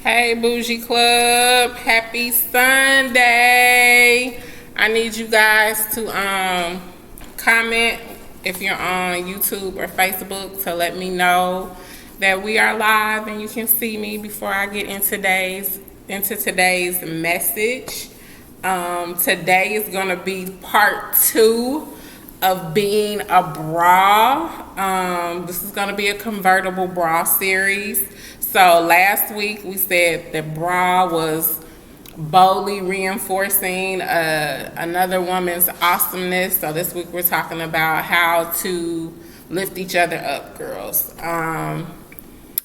Hey Bougie Club, happy Sunday. I need you guys to comment if you're on YouTube or Facebook to let me know that we are live and you can see me before I get into today's message. Today is gonna be part 2 of being a bra. This is gonna be a convertible bra series. So last week we said that bra was boldly reinforcing another woman's awesomeness. So this week we're talking about how to lift each other up, girls.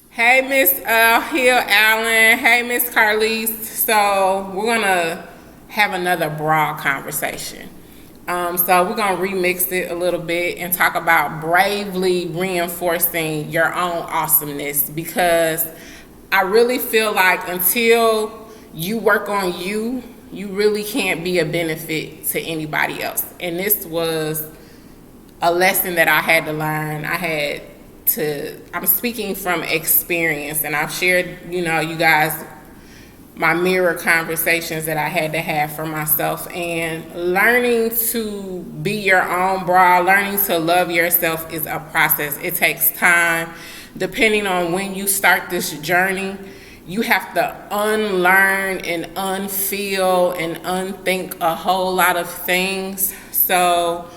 Hey Miss Hill Allen, hey Miss Carlise. So we're gonna have another bra conversation. So we're gonna remix it a little bit and talk about bravely reinforcing your own awesomeness, because I really feel like until you work on you, you really can't be a benefit to anybody else. And this was a lesson that I had to learn. I'm speaking from experience, and I've shared, you guys, my mirror conversations that I had to have for myself. And learning to be your own bra, learning to love yourself is a process. It takes time. Depending on when you start this journey, you have to unlearn and unfeel and unthink a whole lot of things. So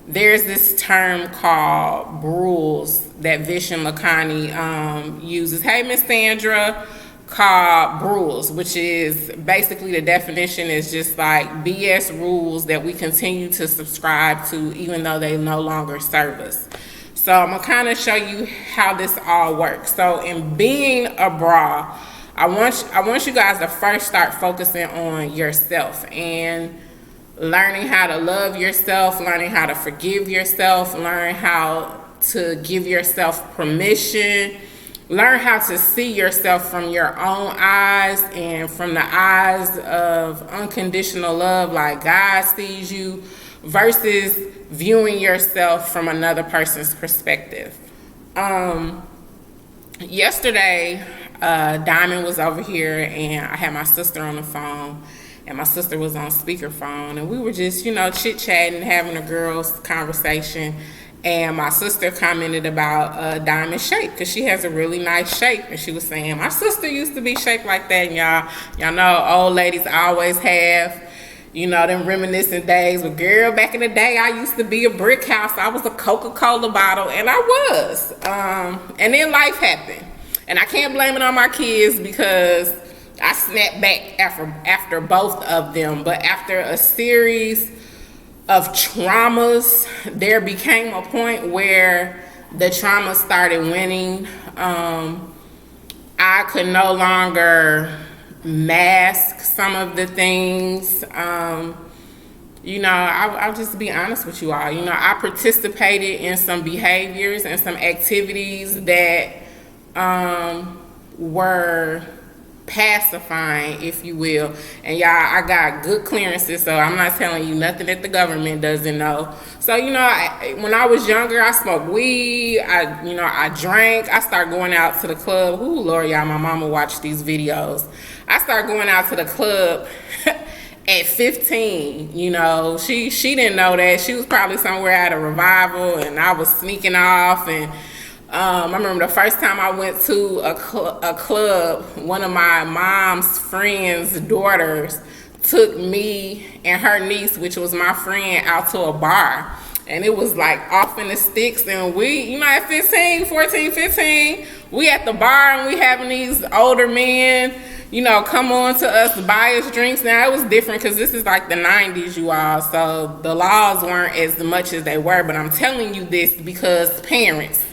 there's this term called rules that Vishen Lakhani uses. Hey, Miss Sandra. Called rules, which is basically, the definition is just like BS rules that we continue to subscribe to even though they no longer serve us. So I'm gonna kind of show you how this all works. So in being a bra, I want you guys to first start focusing on yourself and learning how to love yourself, learning how to forgive yourself, learn how to give yourself permission. Learn how to see yourself from your own eyes and from the eyes of unconditional love, like God sees you, versus viewing yourself from another person's perspective. Yesterday, Diamond was over here and I had my sister on the phone, and my sister was on speakerphone, and we were just, chit-chatting, having a girls' conversation. And my sister commented about Diamond's shape, because she has a really nice shape. And she was saying, my sister used to be shaped like that. And y'all know old ladies always have, them reminiscent days. But girl, back in the day, I used to be a brick house. I was a Coca-Cola bottle, and I was. And then life happened. And I can't blame it on my kids, because I snapped back after both of them. But after a series of traumas, there became a point where the trauma started winning. I could no longer mask some of the things. I'll just be honest with you all. I participated in some behaviors and some activities that were pacifying, if you will. And y'all, I got good clearances, so I'm not telling you nothing that the government doesn't know. So when I was younger, I smoked weed, I drank, I started going out to the club. Ooh, Lord, y'all, my mama watched these videos. I started going out to the club at 15. She didn't know that. She was probably somewhere at a revival, and I was sneaking off. And I remember the first time I went to a club, one of my mom's friend's daughters took me and her niece, which was my friend, out to a bar. And it was like off in the sticks, and we, at 14, 15, we at the bar, and we having these older men, come on to us, buy us drinks. Now, it was different because this is like the 90s, you all. So the laws weren't as much as they were. But I'm telling you this because parents,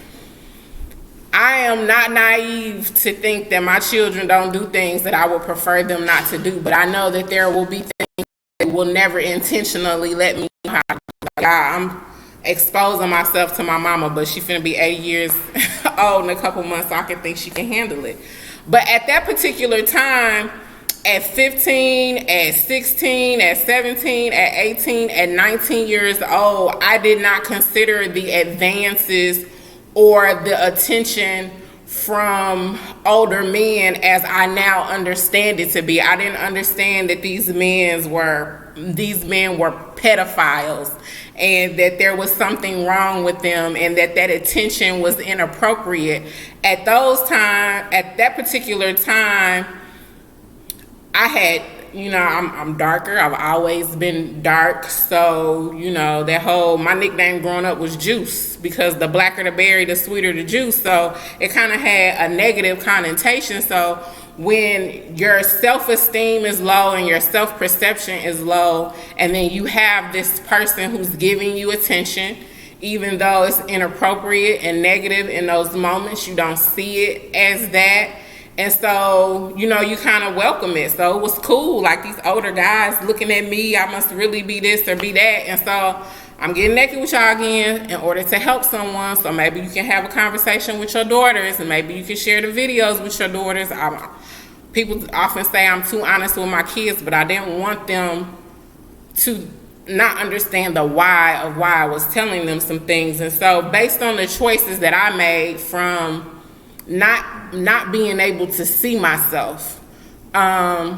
I am not naive to think that my children don't do things that I would prefer them not to do. But I know that there will be things that will never intentionally let me know how to do. Like, I'm exposing myself to my mama, but she finna be 80 years old in a couple months, so I can think she can handle it. But at that particular time, at 15, at 16, at 17, at 18, at 19 years old, I did not consider the advances or the attention from older men as I now understand it to be. I didn't understand that these men were pedophiles, and that there was something wrong with them, and that attention was inappropriate. At that particular time, I had, I'm darker. I've always been dark. So, my nickname growing up was Juice, because the blacker the berry, the sweeter the juice. So it kind of had a negative connotation. So when your self-esteem is low and your self-perception is low, and then you have this person who's giving you attention, even though it's inappropriate and negative in those moments, you don't see it as that. And so, you kind of welcome it. So it was cool. Like, these older guys looking at me, I must really be this or be that. And so I'm getting naked with y'all again in order to help someone. So maybe you can have a conversation with your daughters, and maybe you can share the videos with your daughters. People often say I'm too honest with my kids, but I didn't want them to not understand the why of why I was telling them some things. And so based on the choices that I made from not being able to see myself, I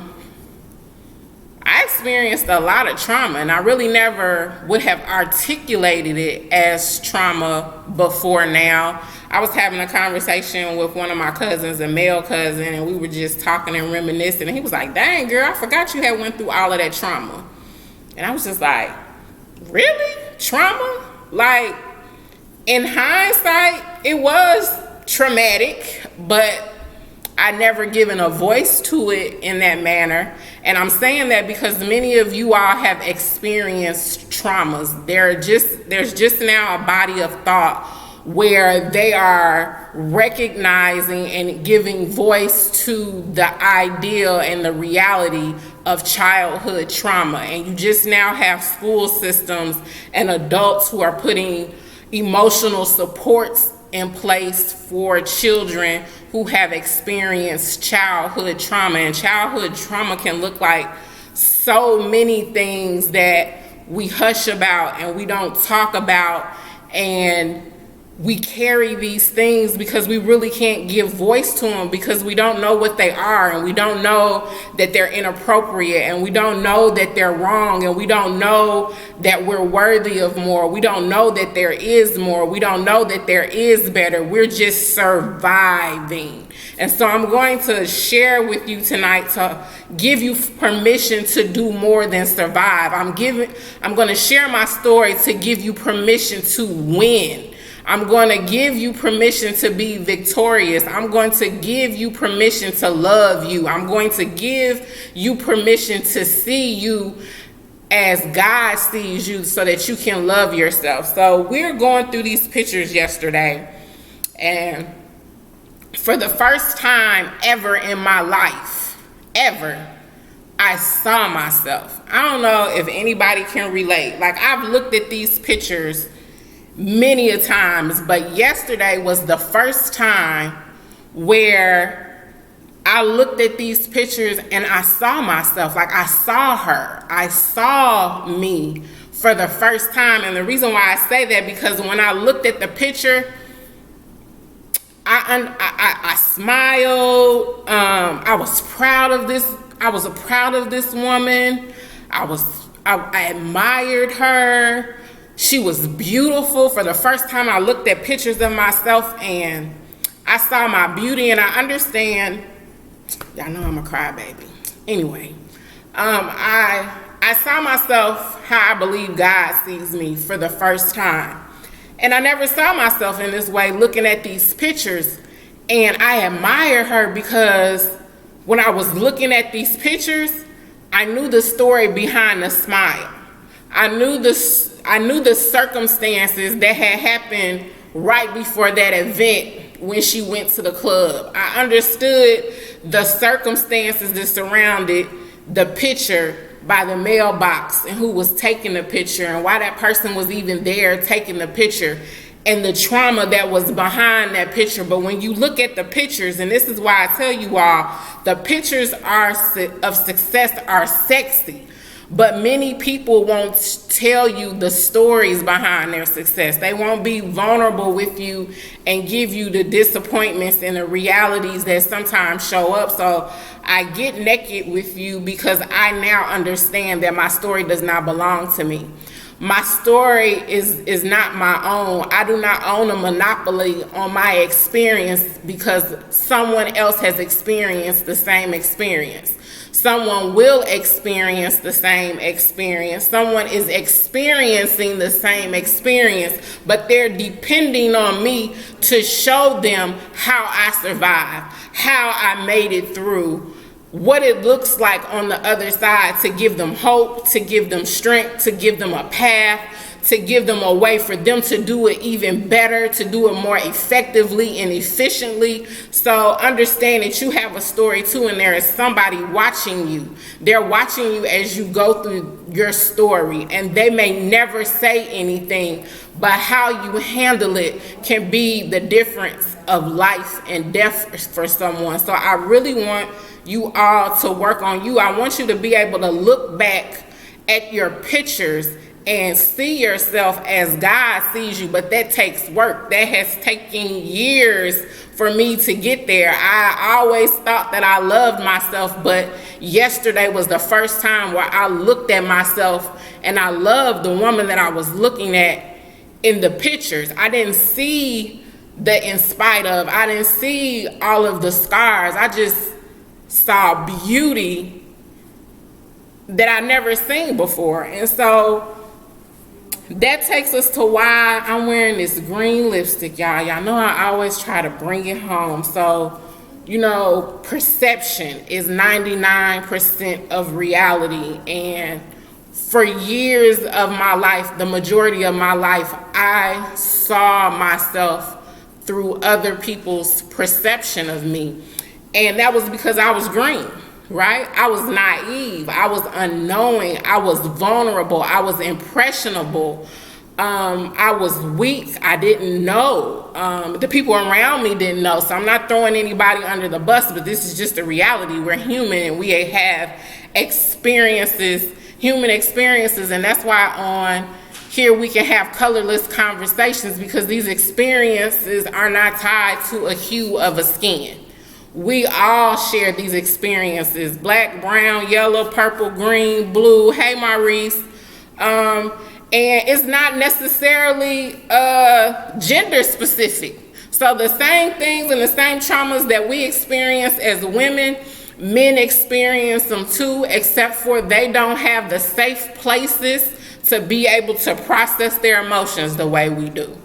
experienced a lot of trauma, and I really never would have articulated it as trauma before now. I was having a conversation with one of my cousins, a male cousin, and we were just talking and reminiscing, and he was like, "Dang, girl, I forgot you had went through all of that trauma." And I was just like, "Really? Trauma?" Like, in hindsight, it was traumatic, but I never given a voice to it in that manner. And I'm saying that because many of you all have experienced traumas. There's just now a body of thought where they are recognizing and giving voice to the ideal and the reality of childhood trauma. And you just now have school systems and adults who are putting emotional supports in place for children who have experienced childhood trauma. And childhood trauma can look like so many things that we hush about and we don't talk about, and we carry these things because we really can't give voice to them, because we don't know what they are, and we don't know that they're inappropriate, and we don't know that they're wrong, and we don't know that we're worthy of more. We don't know that there is more. We don't know that there is better. We're just surviving. And so I'm going to share with you tonight to give you permission to do more than survive. I'm going to share my story to give you permission to win. I'm going to give you permission to be victorious. I'm going to give you permission to love you. I'm going to give you permission to see you as God sees you, so that you can love yourself. So we're going through these pictures yesterday, and for the first time ever in my life, I saw myself. I don't know if anybody can relate. Like, I've looked at these pictures many a times, but yesterday was the first time where I looked at these pictures and I saw myself. Like, I saw her. I saw me for the first time. And the reason why I say that, because when I looked at the picture, I smiled. I was proud of this. I was proud of this woman. I admired her. She was beautiful. For the first time, I looked at pictures of myself and I saw my beauty. And I understand, y'all know I'm a crybaby. Anyway, I saw myself how I believe God sees me for the first time. And I never saw myself in this way, looking at these pictures. And I admire her because when I was looking at these pictures, I knew the story behind the smile. I knew the circumstances that had happened right before that event when she went to the club. I understood the circumstances that surrounded the picture by the mailbox and who was taking the picture and why that person was even there taking the picture and the trauma that was behind that picture. But when you look at the pictures, and this is why I tell you all, the pictures of success are sexy. But many people won't tell you the stories behind their success. They won't be vulnerable with you and give you the disappointments and the realities that sometimes show up. So I get naked with you because I now understand that my story does not belong to me. My story is not my own. I do not own a monopoly on my experience because someone else has experienced the same experience. Someone will experience the same experience. Someone is experiencing the same experience, but they're depending on me to show them how I survived, how I made it through, what it looks like on the other side, to give them hope, to give them strength, to give them a path, to give them a way for them to do it even better, to do it more effectively and efficiently. So understand that you have a story too, and there is somebody watching you. They're watching you as you go through your story, and they may never say anything, but how you handle it can be the difference of life and death for someone. So I really want you all to work on you. I want you to be able to look back at your pictures and see yourself as God sees you, but that takes work. That has taken years for me to get there. I always thought that I loved myself, but yesterday was the first time where I looked at myself and I loved the woman that I was looking at in the pictures. I didn't see the in spite of, I didn't see all of the scars. I just saw beauty that I never seen before. And so that takes us to why I'm wearing this green lipstick, y'all. Y'all know I always try to bring it home. So, you know, perception is 99% of reality. And for years of my life, the majority of my life, I saw myself through other people's perception of me. And that was because I was green, right? I was naive. I was unknowing. I was vulnerable. I was impressionable. I was weak. I didn't know. The people around me didn't know. So I'm not throwing anybody under the bus, but this is just a reality. We're human and we have experiences, human experiences. And that's why on here we can have colorless conversations, because these experiences are not tied to a hue of a skin. We all share these experiences: black, brown, yellow, purple, green, blue. Hey, Maurice. And it's not necessarily gender specific. So the same things and the same traumas that we experience as women, men experience them too, except for they don't have the safe places to be able to process their emotions the way we do.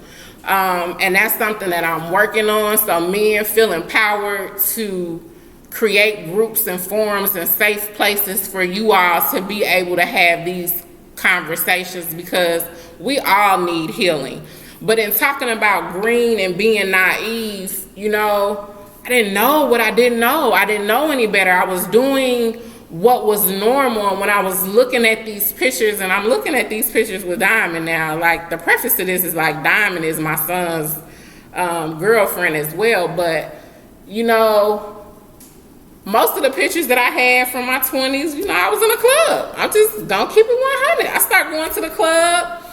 And that's something that I'm working on, so men feel empowered to create groups and forums and safe places for you all to be able to have these conversations, because we all need healing. But in talking about green and being naive, you know, I didn't know what I didn't know. I didn't know any better. I was doing what was normal. And when I was looking at these pictures, and I'm looking at these pictures with Diamond now, like the preface to this is like Diamond is my son's girlfriend as well. But, you know, most of the pictures that I had from my 20s, you know, I was in a club. I just don't keep it 100. I started going to the club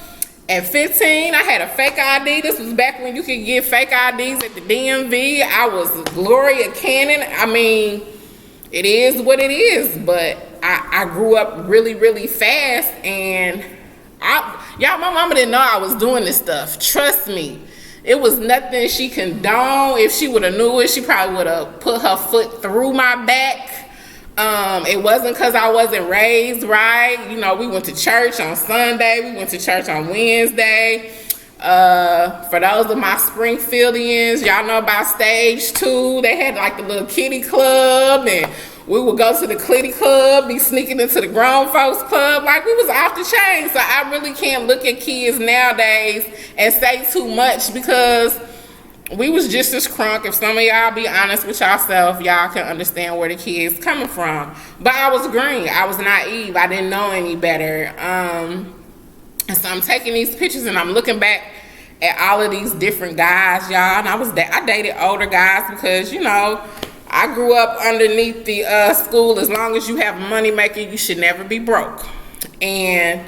at 15. I had a fake ID. This was back when you could get fake IDs at the DMV. I was Gloria Cannon. I mean, it is what it is, but I grew up really, really fast, and y'all, my mama didn't know I was doing this stuff. Trust me. It was nothing she condoned. If she would have knew it, she probably would have put her foot through my back. It wasn't because I wasn't raised right. You know, we went to church on Sunday. We went to church on Wednesday. For those of my Springfieldians, y'all know about Stage 2. They had like the little kiddie club, and we would go to the kiddie club, be sneaking into the grown folks club. Like, we was off the chain. So I really can't look at kids nowadays and say too much, because we was just as crunk. If some of y'all be honest with yourself, y'all can understand where the kids coming from. But I was green. I was naive. I didn't know any better. And so I'm taking these pictures and I'm looking back at all of these different guys, y'all. And I dated older guys because, you know, I grew up underneath the school, as long as you have money making, you should never be broke. And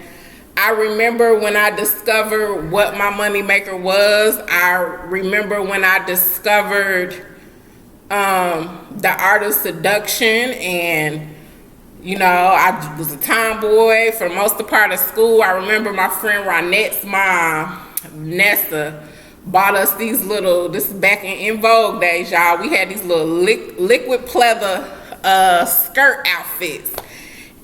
I remember when I discovered what my moneymaker was. I remember when I discovered the art of seduction. And you know, I was a tomboy for most of the part of school. I remember my friend Ronette's mom, Nessa, bought us these little, this is back in Vogue days, y'all. We had these little liquid pleather skirt outfits.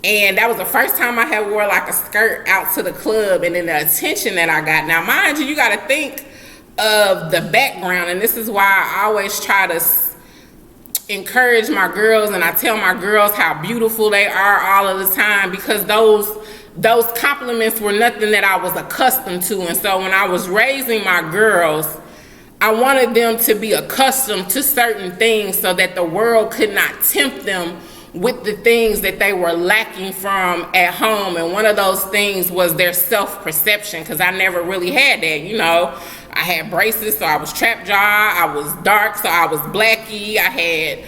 And that was the first time I had wore like a skirt out to the club, and then the attention that I got. Now, mind you, you got to think of the background, and this is why I always try to encourage my girls, and I tell my girls how beautiful they are all of the time, because those compliments were nothing that I was accustomed to. And so when I was raising my girls, I wanted them to be accustomed to certain things so that the world could not tempt them with the things that they were lacking from at home. And one of those things was their self-perception, because I never really had that. You know, I had braces, so I was trap jaw. I was dark, so I was blacky. I had,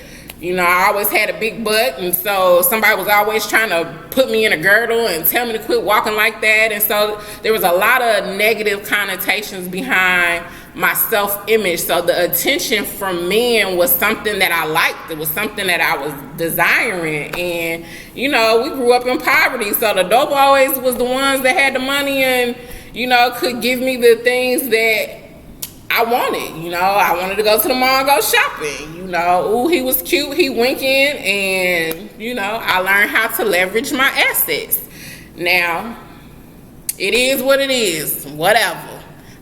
you know, I always had a big butt, and so somebody was always trying to put me in a girdle and tell me to quit walking like that. And so there was a lot of negative connotations behind my self-image. So the attention from men was something that I liked. It was something that I was desiring. And you know, we grew up in poverty, so the dope boys was the ones that had the money and, you know, could give me the things that I wanted. You know, I wanted to go to the mall and go shopping. You know, ooh, he was cute, he winking, and you know, I learned how to leverage my assets. Now, it is what it is, whatever.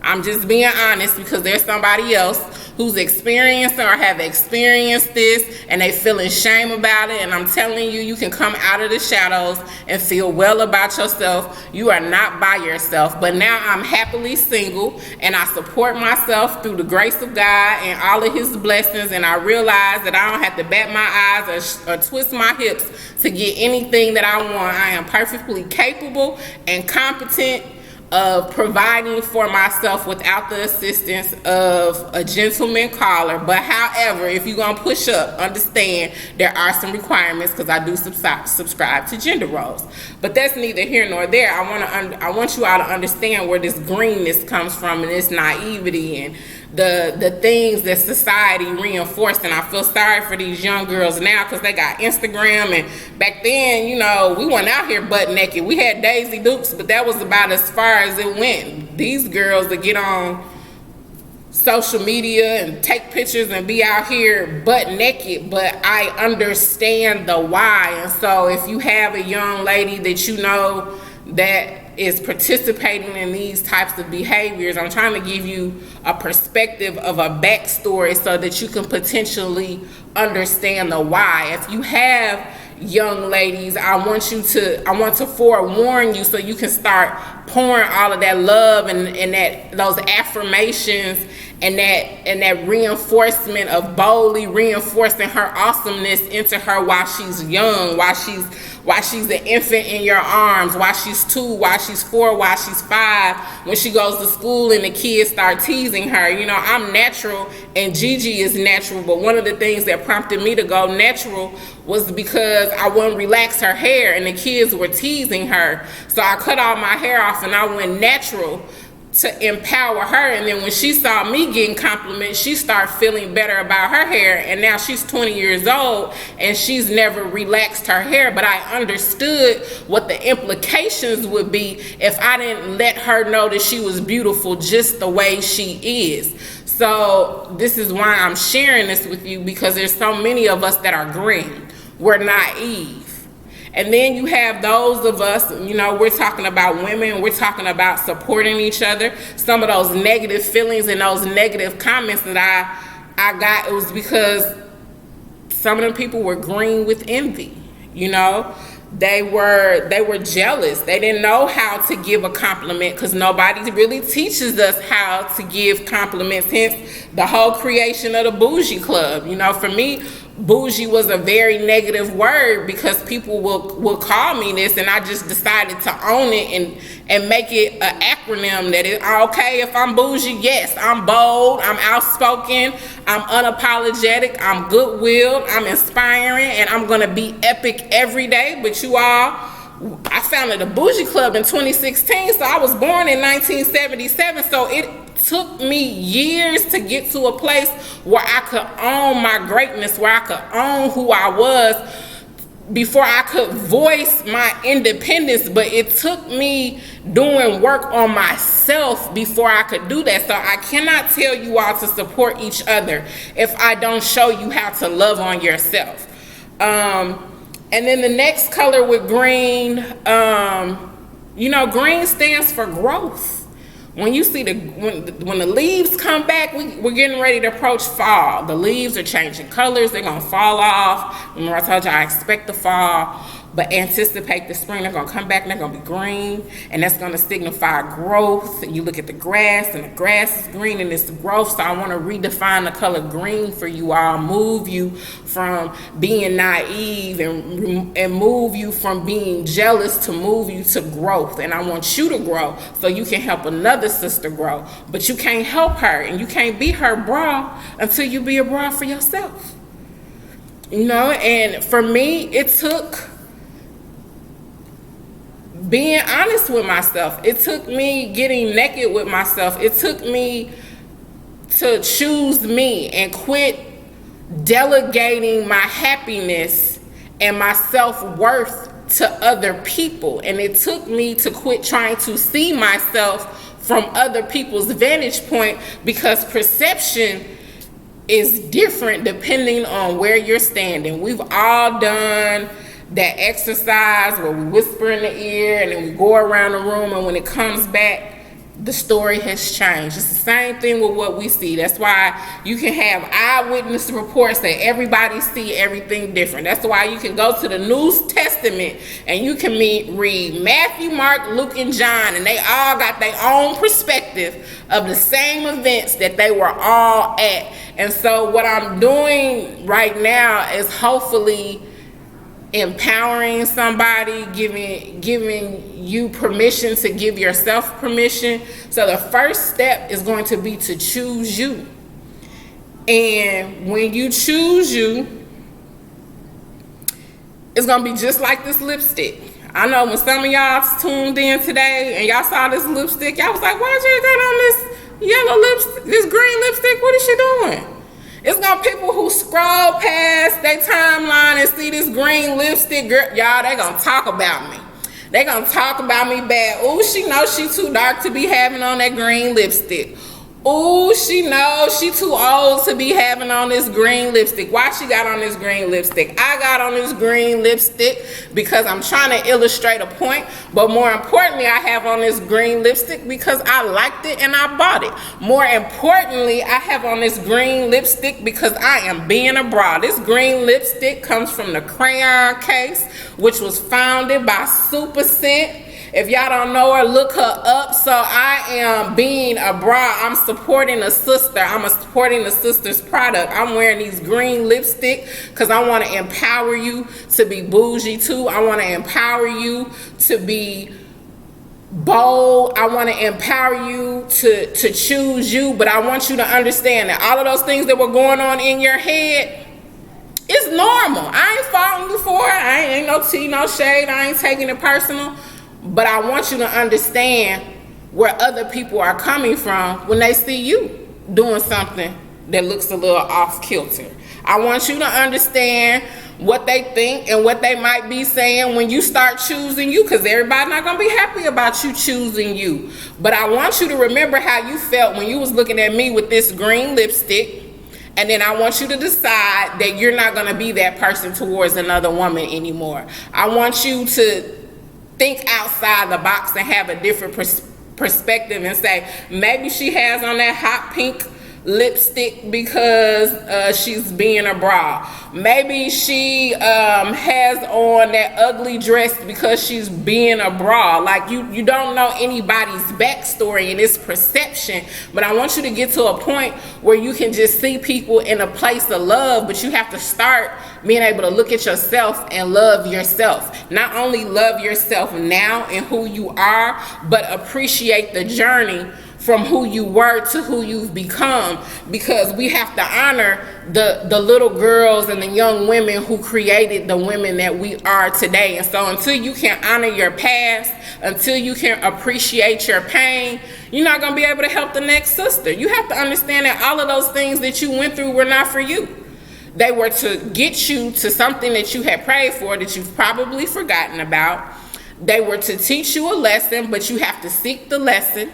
I'm just being honest, because there's somebody else who's experienced or have experienced this, and they feeling shame about it. And I'm telling you, you can come out of the shadows and feel well about yourself. You are not by yourself. But now I'm happily single, and I support myself through the grace of God and all of his blessings. And I realize that I don't have to bat my eyes or twist my hips to get anything that I want. I am perfectly capable and competent of providing for myself without the assistance of a gentleman caller. But however, if you're gonna push up, understand there are some requirements, because I do subscribe to gender roles. But that's neither here nor there. I want you all to understand where this greenness comes from, and this naivety and the things that society reinforced. And I feel sorry for these young girls now, because they got Instagram, and back then, you know, we went out here butt naked. We had Daisy Dukes, but that was about as far as it went. These girls that get on social media and take pictures and be out here butt naked, but I understand the why. And so if you have a young lady that you know that is participating in these types of behaviors, I'm trying to give you a perspective of a backstory so that you can potentially understand the why. If you have young ladies, I want to forewarn you so you can start pouring all of that love and those affirmations and that reinforcement of boldly reinforcing her awesomeness into her while she's young, while she's an infant in your arms, while she's 2, while she's 4, while she's 5, when she goes to school and the kids start teasing her. You know, I'm natural and Gigi is natural, but one of the things that prompted me to go natural was because I wouldn't relax her hair and the kids were teasing her. So I cut all my hair off and I went natural to empower her. And then when she saw me getting compliments, she started feeling better about her hair. And now she's 20 years old and she's never relaxed her hair. But I understood what the implications would be if I didn't let her know that she was beautiful just the way she is. So this is why I'm sharing this with you, because there's so many of us that are green. We're naive. And then you have those of us, you know, we're talking about women, we're talking about supporting each other. Some of those negative feelings and those negative comments that I got, it was because some of them people were green with envy, you know. They were jealous. They didn't know how to give a compliment, because nobody really teaches us how to give compliments. Hence the whole creation of the Bougie Club. You know, for me, bougie was a very negative word because people will call me this, and I just decided to own it and make it an acronym that is okay. If I'm bougie, yes, I'm bold, I'm outspoken, I'm unapologetic, I'm goodwill, I'm inspiring, and I'm gonna be epic every day. But you all I founded a Bougie Club in 2016, so I was born in 1977, so it took me years to get to a place where I could own my greatness, where I could own who I was, before I could voice my independence. But it took me doing work on myself before I could do that. So I cannot tell you all to support each other if I don't show you how to love on yourself. And then the next color with green, you know, green stands for growth. When you see when the leaves come back, we're getting ready to approach fall. The leaves are changing colors. They're going to fall off. Remember I told you I expect the fall, but anticipate the spring. They're going to come back and they're going to be green, and that's going to signify growth. And you look at the grass, and the grass is green, and it's growth. So I want to redefine the color green for you all, move you from being naive and move you from being jealous to move you to growth. And I want you to grow so you can help another sister grow. But you can't help her, and you can't be her bra until you be a bra for yourself. You know, and for me, it took being honest with myself. It took me getting naked with myself. It took me to choose me and quit delegating my happiness and my self-worth to other people. And it took me to quit trying to see myself from other people's vantage point, because perception is different depending on where you're standing. We've all done that exercise where we whisper in the ear and then we go around the room, and when it comes back, the story has changed. It's the same thing with what we see. That's why you can have eyewitness reports that everybody see everything different. That's why you can go to the New Testament and you can read Matthew, Mark, Luke, and John, and they all got their own perspective of the same events that they were all at. And so what I'm doing right now is hopefully empowering somebody, giving you permission to give yourself permission. So the first step is going to be to choose you. And when you choose you, it's going to be just like this lipstick. I know when some of y'all tuned in today and y'all saw this lipstick, y'all was like, why you got on this yellow lipstick, this green lipstick? What is she doing? It's gonna people who scroll past their timeline and see this green lipstick, girl, y'all, they gonna talk about me. They gonna talk about me bad. Ooh, she knows she too dark to be having on that green lipstick. Ooh, she knows she too old to be having on this green lipstick. Why she got on this green lipstick? I got on this green lipstick because I'm trying to illustrate a point, but more importantly, I have on this green lipstick because I liked it and I bought it. More importantly, I have on this green lipstick because I am being a bra. This green lipstick comes from the Crayon Case, which was founded by Super Scent. If y'all don't know her, look her up. So I am being a bra. I'm supporting a sister. I'm supporting the sister's product. I'm wearing these green lipstick because I want to empower you to be bougie too. I want to empower you to be bold. I want to empower you to choose you. But I want you to understand that all of those things that were going on in your head, it's normal. I ain't falling before. I ain't no tea, no shade. I ain't taking it personal. But I want you to understand where other people are coming from when they see you doing something that looks a little off kilter. I want you to understand what they think and what they might be saying when you start choosing you, because everybody's not going to be happy about you choosing you. But I want you to remember how you felt when you was looking at me with this green lipstick. And then I want you to decide that you're not going to be that person towards another woman anymore. I want you to think outside the box and have a different perspective and say, maybe she has on that hot pink lipstick because she's being a bra. Maybe she has on that ugly dress because she's being a bra. Like you don't know anybody's backstory and it's perception, but I want you to get to a point where you can just see people in a place of love, but you have to start being able to look at yourself and love yourself. Not only love yourself now and who you are, but appreciate the journey from who you were to who you've become, because we have to honor the little girls and the young women who created the women that we are today. And so until you can honor your past, until you can appreciate your pain, you're not going to be able to help the next sister. You have to understand that all of those things that you went through were not for you. They were to get you to something that you had prayed for that you've probably forgotten about. They were to teach you a lesson, but you have to seek the lesson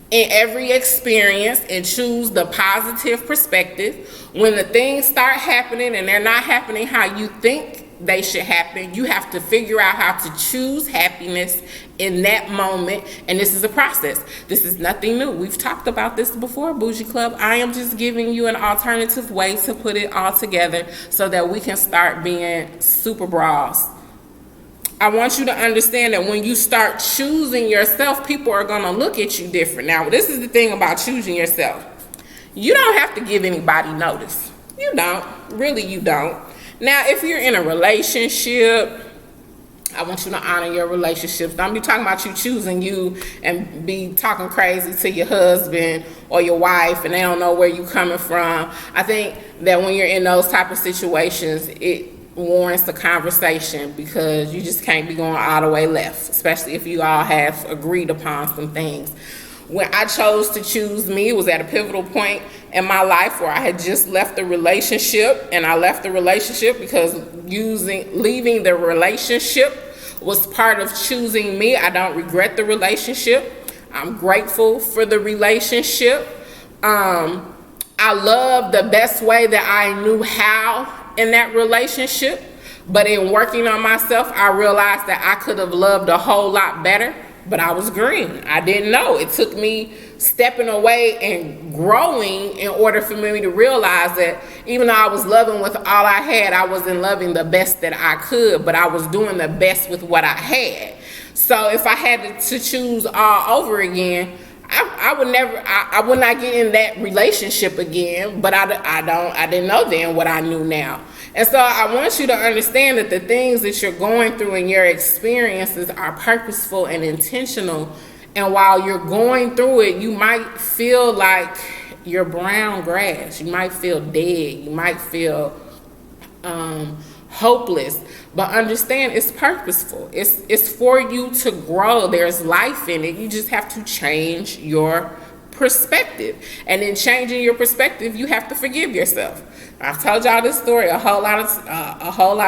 in every experience and choose the positive perspective. When the things start happening and they're not happening how you think they should happen, you have to figure out how to choose happiness in that moment. And this is a process. This is nothing new. We've talked about this before, Bougie Club. I am just giving you an alternative way to put it all together so that we can start being super bras. I want you to understand that when you start choosing yourself, people are going to look at you different. Now, this is the thing about choosing yourself. You don't have to give anybody notice. You don't. Really, you don't. Now, if you're in a relationship, I want you to honor your relationships. Don't be talking about you choosing you and be talking crazy to your husband or your wife and they don't know where you're coming from. I think that when you're in those type of situations, it warrants the conversation, because you just can't be going all the way left, especially if you all have agreed upon some things. When I chose to choose me, it was at a pivotal point in my life where I had just left the relationship, and I left the relationship because leaving the relationship was part of choosing me. I don't regret the relationship. I'm grateful for the relationship. I love the best way that I knew how in that relationship, but in working on myself, I realized that I could have loved a whole lot better, but I was green. I didn't know. It took me stepping away and growing in order for me to realize that even though I was loving with all I had, I wasn't loving the best that I could, but I was doing the best with what I had. So if I had to choose all over again, I would not get in that relationship again, but I didn't know then what I knew now. And so I want you to understand that the things that you're going through and your experiences are purposeful and intentional. And while you're going through it, you might feel like you're brown grass. You might feel dead. You might feel hopeless. But understand, it's purposeful. It's for you to grow. There's life in it. You just have to change your perspective. And in changing your perspective, you have to forgive yourself. I've told y'all this story a whole lot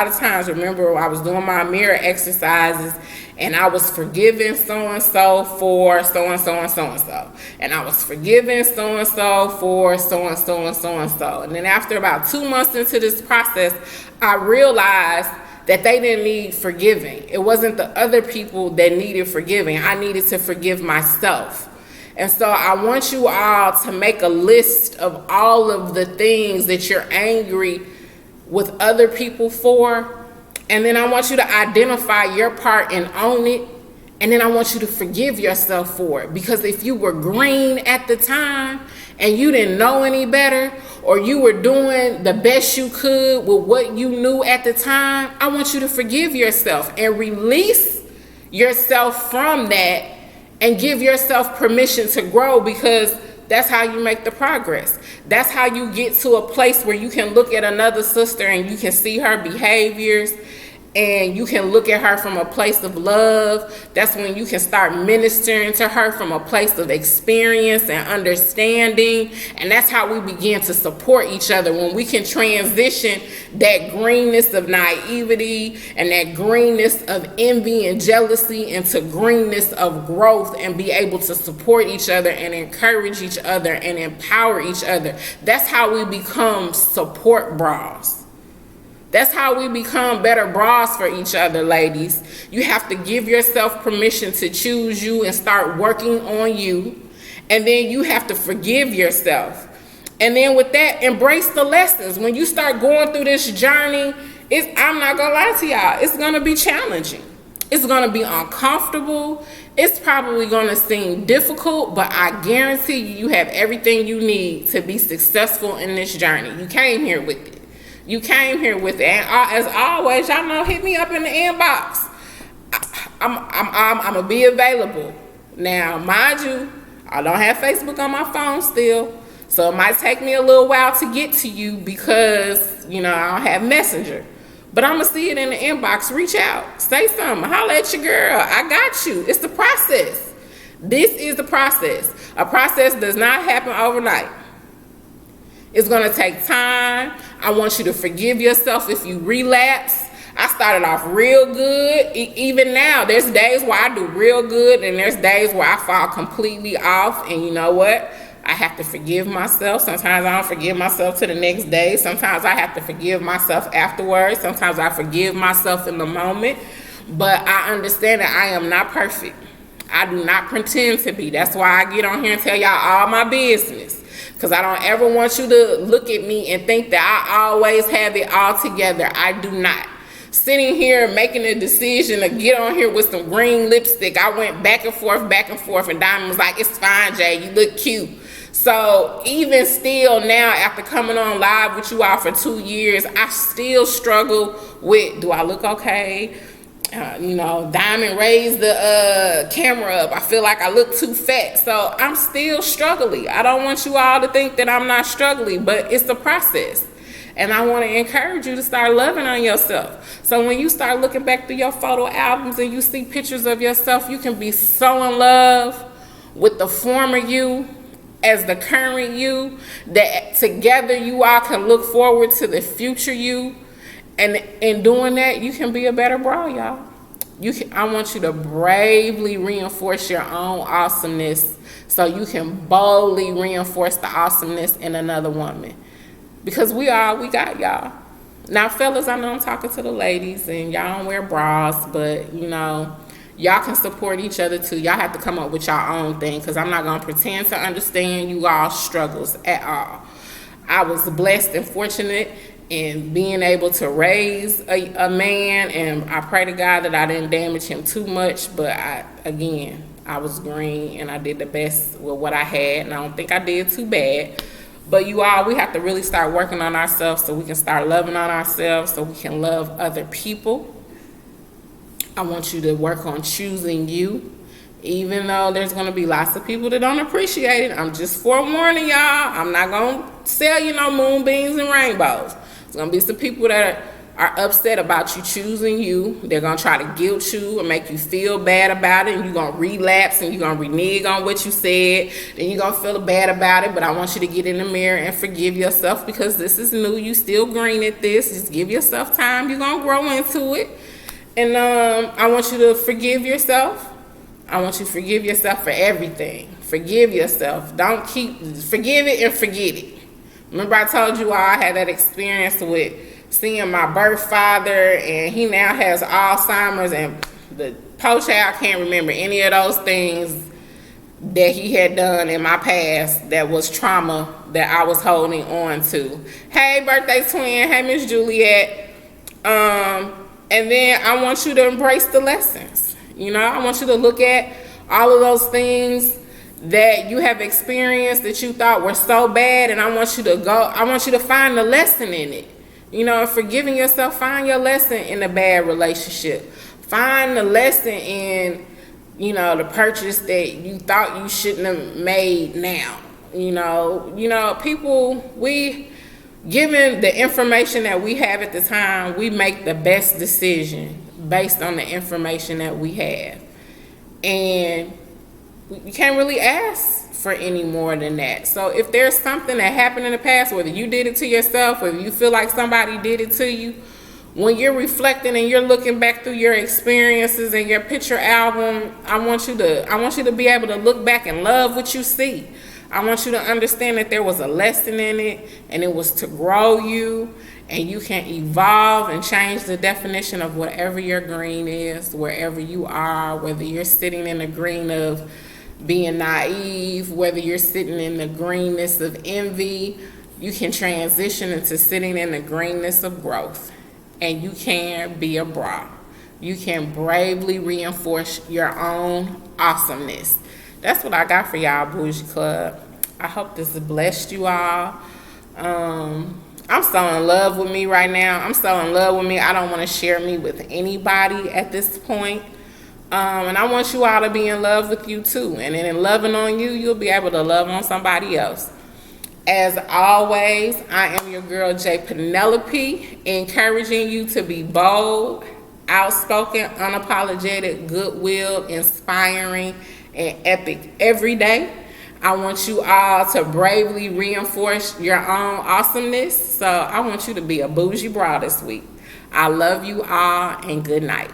of times. Remember, I was doing my mirror exercises and I was forgiving so-and-so for so-and-so and so-and-so. And I was forgiving so-and-so for so-and-so and so-and-so. And then after about 2 months into this process, I realized that they didn't need forgiving. It wasn't the other people that needed forgiving. I needed to forgive myself. And so I want you all to make a list of all of the things that you're angry with other people for. And then I want you to identify your part and own it. And then I want you to forgive yourself for it. Because if you were green at the time and you didn't know any better, or you were doing the best you could with what you knew at the time, I want you to forgive yourself and release yourself from that and give yourself permission to grow, because that's how you make the progress. That's how you get to a place where you can look at another sister and you can see her behaviors and you can look at her from a place of love. That's when you can start ministering to her from a place of experience and understanding. And that's how we begin to support each other, when we can transition that greenness of naivety and that greenness of envy and jealousy into greenness of growth, and be able to support each other and encourage each other and empower each other. That's how we become support bras. That's how we become better bras for each other, ladies. You have to give yourself permission to choose you and start working on you. And then you have to forgive yourself. And then with that, embrace the lessons. When you start going through this journey, I'm not going to lie to y'all, it's going to be challenging. It's going to be uncomfortable. It's probably going to seem difficult, but I guarantee you have everything you need to be successful in this journey. You came here with it. You came here with it. And as always, y'all know, hit me up in the inbox. I'm going to be available. Now, mind you, I don't have Facebook on my phone still. So it might take me a little while to get to you because, I don't have Messenger. But I'm going to see it in the inbox. Reach out. Say something. Holla at your girl. I got you. It's the process. This is the process. A process does not happen overnight. It's going to take time. I want you to forgive yourself if you relapse. I started off real good. Even now, there's days where I do real good, and there's days where I fall completely off. And you know what? I have to forgive myself. Sometimes I don't forgive myself to the next day. Sometimes I have to forgive myself afterwards. Sometimes I forgive myself in the moment. But I understand that I am not perfect. I do not pretend to be. That's why I get on here and tell y'all all my business. Because I don't ever want you to look at me and think that I always have it all together. I do not. Sitting here making a decision to get on here with some green lipstick, I went back and forth, and Diamond was like, it's fine, Jay, you look cute. So even still now, after coming on live with you all for 2 years, I still struggle with, do I look okay? Diamond raised the camera up. I feel like I look too fat. So I'm still struggling. I don't want you all to think that I'm not struggling, but it's the process. And I want to encourage you to start loving on yourself. So when you start looking back through your photo albums and you see pictures of yourself, you can be so in love with the former you as the current you, that together you all can look forward to the future you. And in doing that, you can be a better bra, y'all. I want you to bravely reinforce your own awesomeness so you can boldly reinforce the awesomeness in another woman. Because we got y'all. Now, fellas, I know I'm talking to the ladies and y'all don't wear bras, but, y'all can support each other too. Y'all have to come up with your own thing because I'm not going to pretend to understand you all's struggles at all. I was blessed and fortunate in being able to raise a man, and I pray to God that I didn't damage him too much, but I was green and I did the best with what I had, and I don't think I did too bad. But we have to really start working on ourselves so we can start loving on ourselves so we can love other people. I want you to work on choosing you, even though there's going to be lots of people that don't appreciate it. I'm just forewarning y'all. I'm not going to sell you no moonbeams and rainbows. There's going to be some people that are upset about you choosing you. They're going to try to guilt you and make you feel bad about it, and you're going to relapse and you're going to renege on what you said. Then you're going to feel bad about it, but I want you to get in the mirror and forgive yourself because this is new. You still green at this. Just give yourself time. You're going to grow into it. And I want you to forgive yourself. I want you to forgive yourself for everything. Forgive yourself. Forgive it and forget it. Remember I told you all I had that experience with seeing my birth father, and he now has Alzheimer's, and the poor child can't remember any of those things that he had done in my past that was trauma that I was holding on to. Hey, birthday twin. Hey, Miss Juliet. And then I want you to embrace the lessons. I want you to look at all of those things that you have experienced that you thought were so bad, and I want you to find the lesson in it. Forgiving yourself, find your lesson in a bad relationship. Find the lesson in, the purchase that you thought you shouldn't have made now. Given the information that we have at the time, we make the best decision based on the information that we have. And you can't really ask for any more than that. So if there's something that happened in the past, whether you did it to yourself, whether you feel like somebody did it to you, when you're reflecting and you're looking back through your experiences and your picture album, I want you to be able to look back and love what you see. I want you to understand that there was a lesson in it, and it was to grow you, and you can evolve and change the definition of whatever your green is, wherever you are, whether you're sitting in the green of being naive, whether you're sitting in the greenness of envy, you can transition into sitting in the greenness of growth, and you can be a bra. You can bravely reinforce your own awesomeness. That's what I got for y'all, Bougie Club. I hope this has blessed you all. I'm so in love with me right now. I'm so in love with me. I don't want to share me with anybody at this point. And I want you all to be in love with you too. And then in loving on you, you'll be able to love on somebody else. As always, I am your girl, J. Penelope, encouraging you to be bold, outspoken, unapologetic, goodwill, inspiring, and epic every day. I want you all to bravely reinforce your own awesomeness. So I want you to be a bougie bra this week. I love you all, and good night.